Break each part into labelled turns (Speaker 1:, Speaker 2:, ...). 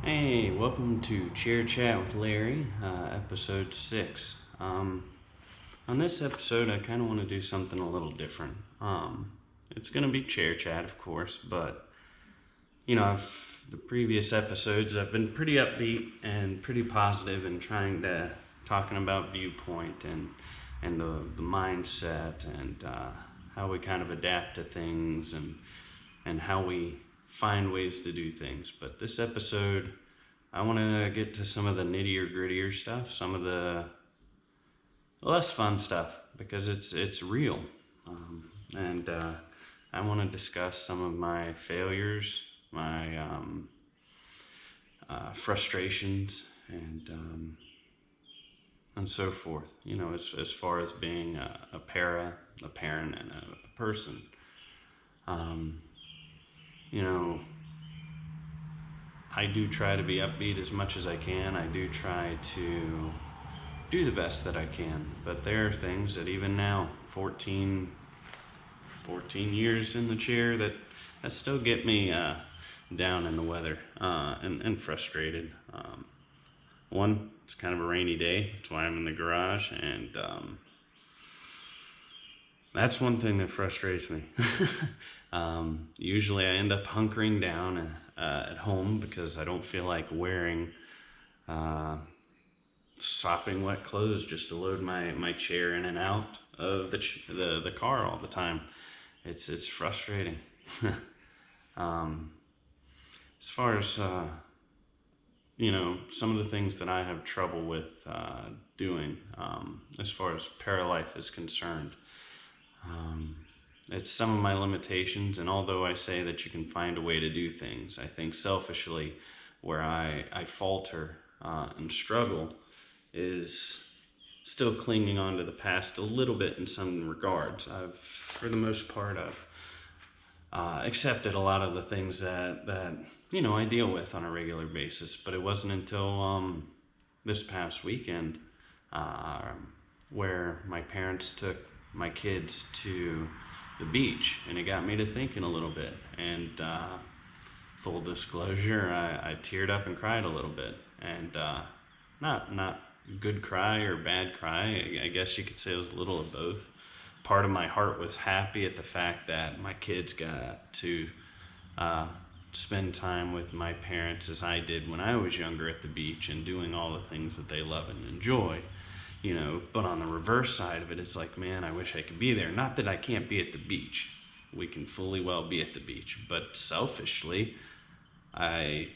Speaker 1: Hey, welcome to Chair Chat with Larry, episode 6. On this episode, I kind of want to do something a little different. It's going to be chair chat, of course, but the previous episodes, I've been pretty upbeat and pretty positive and trying to talking about viewpoint and the mindset and how we kind of adapt to things and how we find ways to do things. But this episode, I want to get to some of the nittier grittier stuff, some of the less fun stuff, because it's real. And I want to discuss some of my failures, my frustrations, and so forth. As far as being a parent, and a person. I do try to be upbeat as much as I can. I do try to do the best that I can. But there are things that even now, 14 years in the chair, that still get me down in the weather and frustrated. One, it's kind of a rainy day. That's why I'm in the garage. And that's one thing that frustrates me. Usually I end up hunkering down at home because I don't feel like wearing sopping wet clothes just to load my chair in and out of the car all the time. It's frustrating. As far as some of the things that I have trouble with doing as far as paralife is concerned. It's some of my limitations, and although I say that you can find a way to do things, I think selfishly where I falter and struggle is still clinging on to the past a little bit in some regards. For the most part, I've accepted a lot of the things that I deal with on a regular basis, but it wasn't until this past weekend where my parents took my kids to the beach, and it got me to thinking a little bit. And full disclosure, I teared up and cried a little bit, and not good cry or bad cry. I guess you could say it was a little of both. Part of my heart was happy at the fact that my kids got to spend time with my parents as I did when I was younger at the beach and doing all the things that they love and enjoy. But on the reverse side of it, it's like, man, I wish I could be there. Not that I can't be at the beach. We can fully well be at the beach. But selfishly, I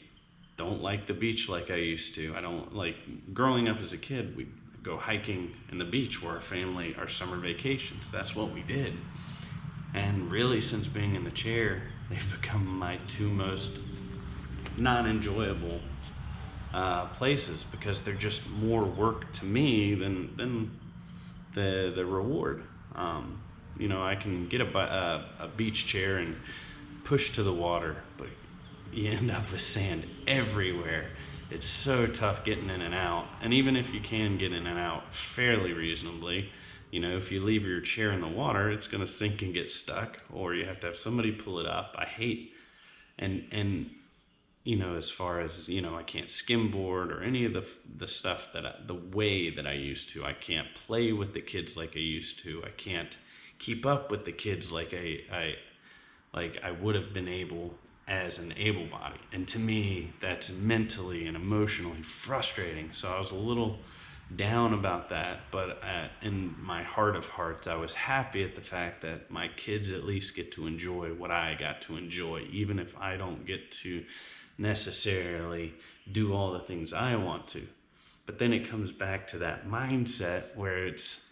Speaker 1: don't like the beach like I used to. I don't like, growing up as a kid, we'd go hiking in the beach where our summer vacations. That's what we did. And really, since being in the chair, they've become my two most non-enjoyable places, because they're just more work to me than the reward. I can get a beach chair and push to the water, but you end up with sand everywhere. It's so tough getting in and out. And even if you can get in and out fairly reasonably, if you leave your chair in the water, it's going to sink and get stuck, or you have to have somebody pull it up. I hate and as far as, I can't skimboard or any of the stuff the way that I used to. I can't play with the kids like I used to. I can't keep up with the kids like I would have been able as an able body. And to me, that's mentally and emotionally frustrating. So I was a little down about that, but in my heart of hearts, I was happy at the fact that my kids at least get to enjoy what I got to enjoy, even if I don't get to necessarily do all the things I want to. But then it comes back to that mindset where it's,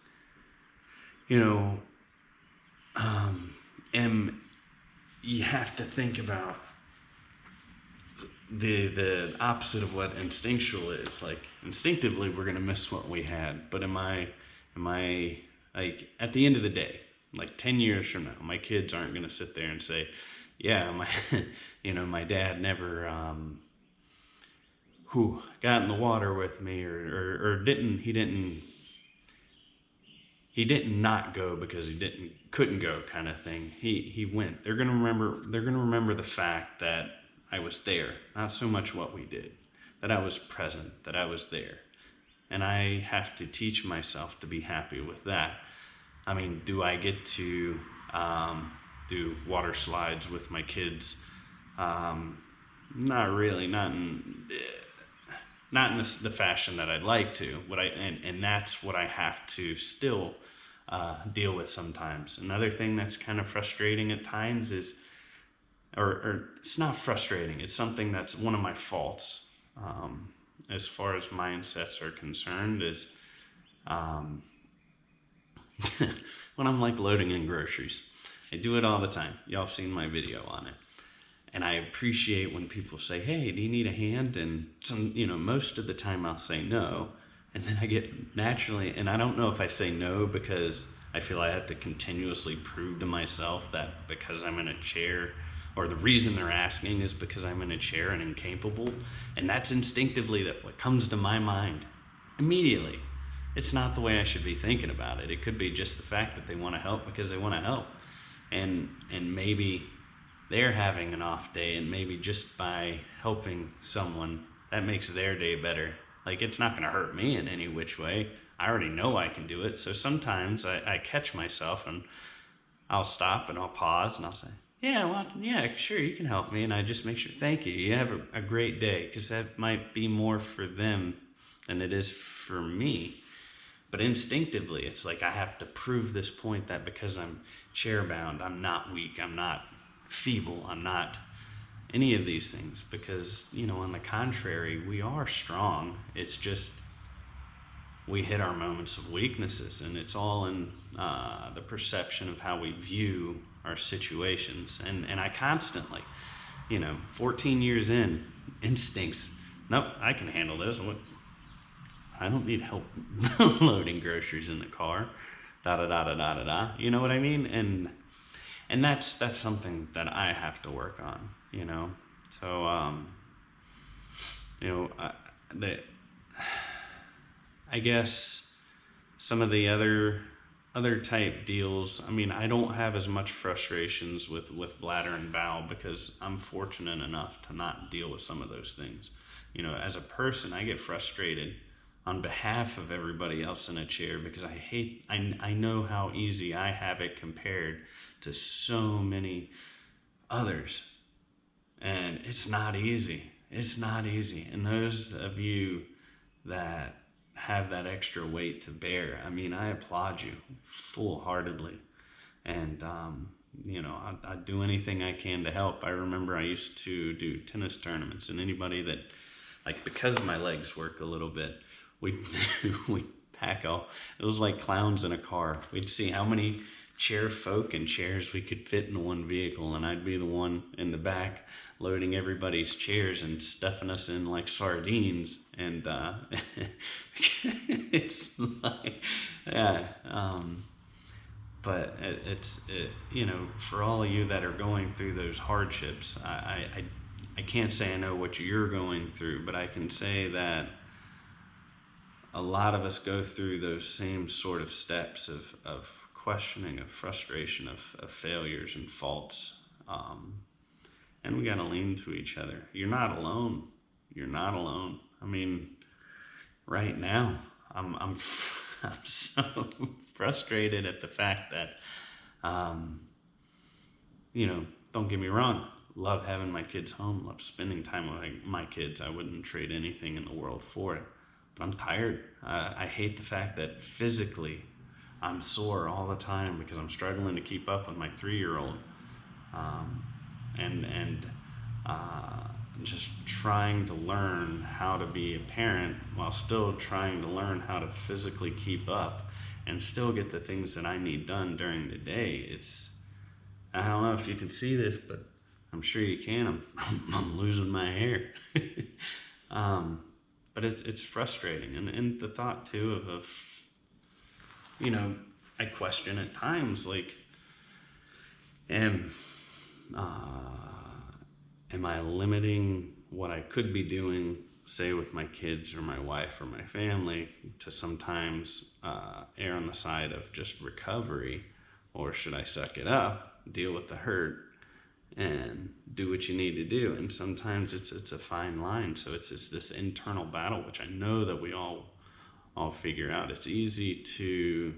Speaker 1: and you have to think about the opposite of what instinctual is. Like, instinctively, we're going to miss what we had. But am I like, at the end of the day, like 10 years from now, my kids aren't going to sit there and say, yeah, my dad never got in the water with me, or he didn't not go because he couldn't go, kind of thing. He went. They're gonna remember the fact that I was there, not so much what we did. that I was present, that I was there. And I have to teach myself to be happy with that. I mean, do I get to do water slides with my kids? Not really, not in the fashion that I'd like to. And that's what I have to still deal with sometimes. Another thing that's kind of frustrating at times is, or it's not frustrating, it's something that's one of my faults, as far as mindsets are concerned, is when I'm like loading in groceries. I do it all the time. Y'all have seen my video on it. And I appreciate when people say, hey, do you need a hand? And most of the time I'll say no. And then I get naturally, and I don't know if I say no because I feel I have to continuously prove to myself that because I'm in a chair, or the reason they're asking is because I'm in a chair and incapable. And that's instinctively what comes to my mind immediately. It's not the way I should be thinking about it. It could be just the fact that they want to help because they want to help. And maybe they're having an off day, and maybe just by helping someone, that makes their day better. Like, it's not going to hurt me in any which way. I already know I can do it. So sometimes I catch myself and I'll stop and I'll pause and I'll say, yeah, sure, you can help me. And I just make sure, thank you. You have a great day, because that might be more for them than it is for me. But instinctively, it's like I have to prove this point that because I'm chair-bound, I'm not weak, I'm not feeble, I'm not any of these things, because on the contrary, we are strong. It's just we hit our moments of weaknesses, and it's all in the perception of how we view our situations. And I constantly, 14 years in, instincts, nope, I can handle this. I don't need help loading groceries in the car, you know what I mean? And that's something that I have to work on, So, I guess some of the other type deals, I mean, I don't have as much frustrations with bladder and bowel because I'm fortunate enough to not deal with some of those things. As a person, I get frustrated on behalf of everybody else in a chair because I know how easy I have it compared to so many others. And it's not easy. It's not easy. And those of you that have that extra weight to bear, I mean, I applaud you full-heartedly. And, I'd do anything I can to help. I remember I used to do tennis tournaments, and anybody that, because my legs work a little bit, we'd pack all, it was like clowns in a car. We'd see how many chair folk and chairs we could fit in one vehicle, and I'd be the one in the back loading everybody's chairs and stuffing us in like sardines. And it's like, yeah, but it's for all of you that are going through those hardships, I can't say I know what you're going through, but I can say that a lot of us go through those same sort of steps of questioning, of frustration, of failures and faults. And we got to lean to each other. You're not alone. You're not alone. I mean, right now, I'm so frustrated at the fact that, don't get me wrong, love having my kids home, love spending time with my kids. I wouldn't trade anything in the world for it. But I'm tired. I hate the fact that physically I'm sore all the time because I'm struggling to keep up with my 3-year-old. And just trying to learn how to be a parent while still trying to learn how to physically keep up and still get the things that I need done during the day. I don't know if you can see this, but I'm sure you can. I'm losing my hair. But it's frustrating. And the thought too of I question at times, like, am I limiting what I could be doing, say with my kids or my wife or my family, to sometimes err on the side of just recovery? Or should I suck it up, deal with the hurt, and do what you need to do. And sometimes it's a fine line. So it's this internal battle, which I know that we all figure out. It's easy to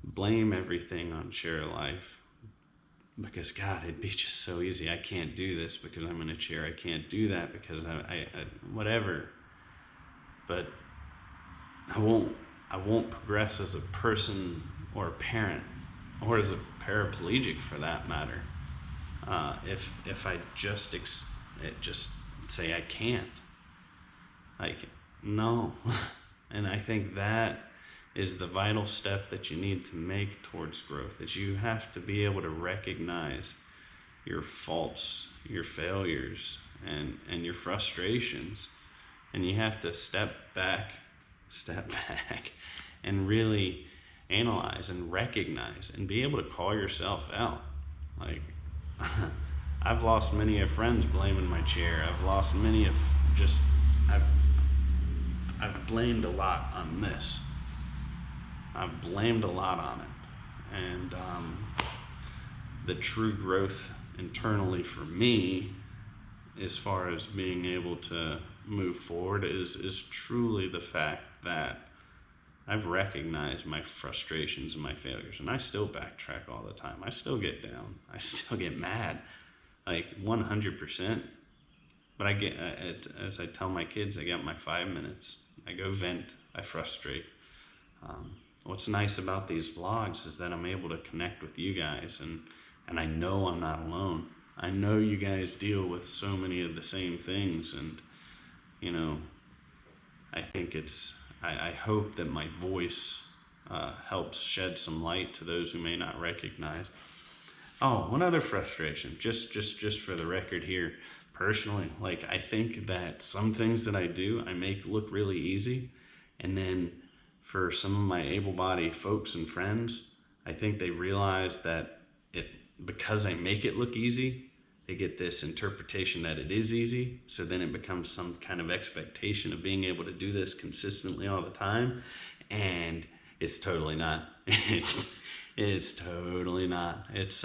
Speaker 1: blame everything on chair life because, God, it'd be just so easy. I can't do this because I'm in a chair. I can't do that because I whatever. But I won't progress as a person or a parent or as a paraplegic for that matter. If I just say I can't, like, no. And I think that is the vital step that you need to make towards growth, is you have to be able to recognize your faults, your failures, and your frustrations. And you have to step back and really analyze and recognize and be able to call yourself out. Like, I've lost many of friends blaming my chair. I've lost many of I've blamed a lot on this. I've blamed a lot on it. And the true growth internally for me, as far as being able to move forward, is truly the fact that I've recognized my frustrations and my failures, and I still backtrack all the time. I still get down. I still get mad, like 100%. But I get, as I tell my kids, I got my 5 minutes. I go vent. I frustrate. What's nice about these vlogs is that I'm able to connect with you guys, and I know I'm not alone. I know you guys deal with so many of the same things, and you know, I think I hope that my voice helps shed some light to those who may not recognize. Oh, one other frustration, just for the record here, personally, like, I think that some things that I do, I make look really easy, and then for some of my able-bodied folks and friends, I think they realize that because I make it look easy, they get this interpretation that it is easy, so then it becomes some kind of expectation of being able to do this consistently all the time, and it's totally not. It's totally not. It's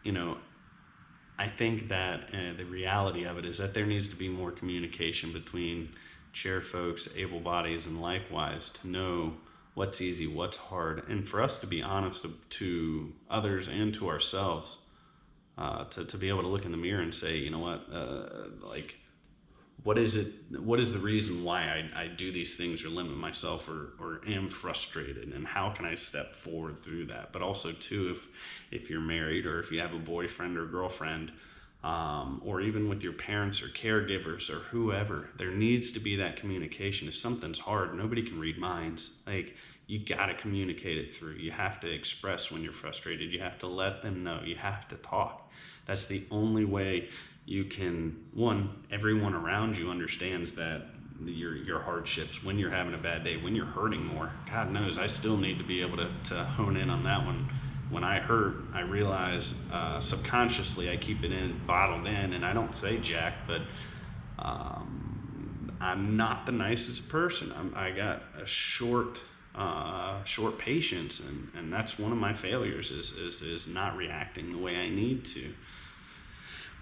Speaker 1: you know, I think that the reality of it is that there needs to be more communication between chair folks, able bodies, and likewise, to know what's easy, what's hard, and for us to be honest to others and to ourselves, to be able to look in the mirror and say, you know what, like, what is the reason why I do these things or limit myself or am frustrated, and how can I step forward through that? But also too, if you're married or if you have a boyfriend or girlfriend, or even with your parents or caregivers or whoever, there needs to be that communication. If something's hard, nobody can read minds. Like, you gotta communicate it through. You have to express when you're frustrated. You have to let them know. You have to talk. That's the only way you can, everyone around you understands that your hardships, when you're having a bad day, when you're hurting more. God knows, I still need to be able to hone in on that one. When I hurt, I realize subconsciously I keep it bottled in, and I don't say jack, but I'm not the nicest person. I got a short patience, and that's one of my failures is not reacting the way I need to,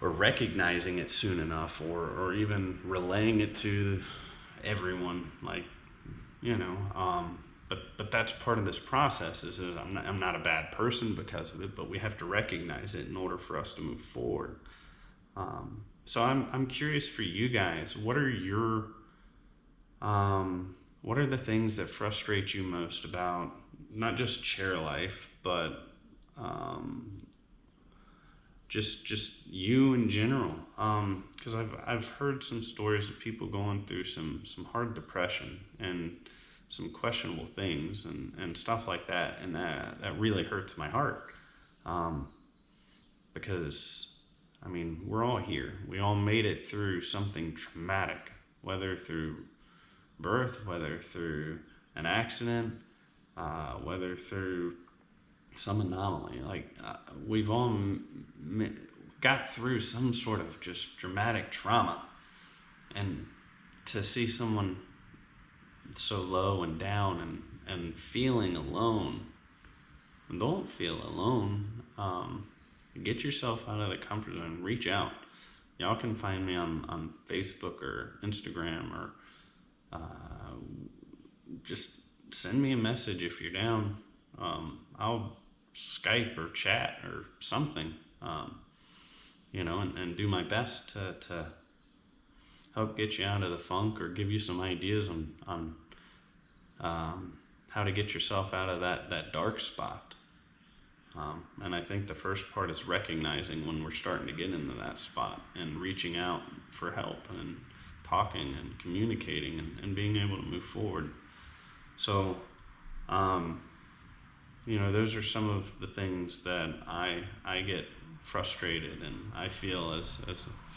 Speaker 1: or recognizing it soon enough, or even relaying it to everyone, like, you know. But that's part of this process, is I'm not a bad person because of it, but we have to recognize it in order for us to move forward. So I'm curious for you guys, what are the things that frustrate you most about not just chair life, but just you in general? Because I've heard some stories of people going through some hard depression and some questionable things and stuff like that, and that really hurts my heart, because, I mean, we're all here. We all made it through something traumatic, whether through birth, whether through an accident, whether through some anomaly. Like, we've all got through some sort of just dramatic trauma, and to see someone so low and down and feeling alone, don't feel alone. Get yourself out of the comfort zone. Reach out. Y'all can find me on Facebook or Instagram, or just send me a message if you're down. I'll Skype or chat or something, and do my best to help get you out of the funk, or give you some ideas on how to get yourself out of that dark spot. And I think the first part is recognizing when we're starting to get into that spot, and reaching out for help, and talking and communicating, and being able to move forward. So, those are some of the things that I get frustrated and I feel as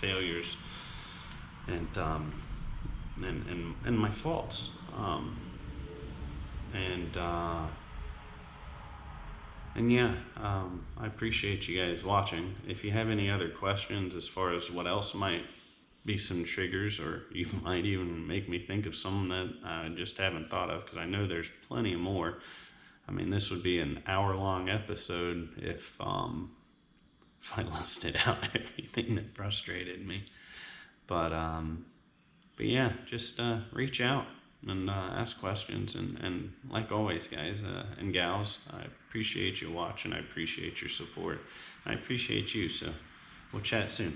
Speaker 1: failures, and my faults. I appreciate you guys watching. If you have any other questions as far as what else might be some triggers, or you might even make me think of some that I just haven't thought of, because I know there's plenty more. I mean, this would be an hour-long episode if I listed out everything that frustrated me. But yeah, just reach out and ask questions. And like always, guys and gals, I appreciate you watching. I appreciate your support. I appreciate you. So we'll chat soon.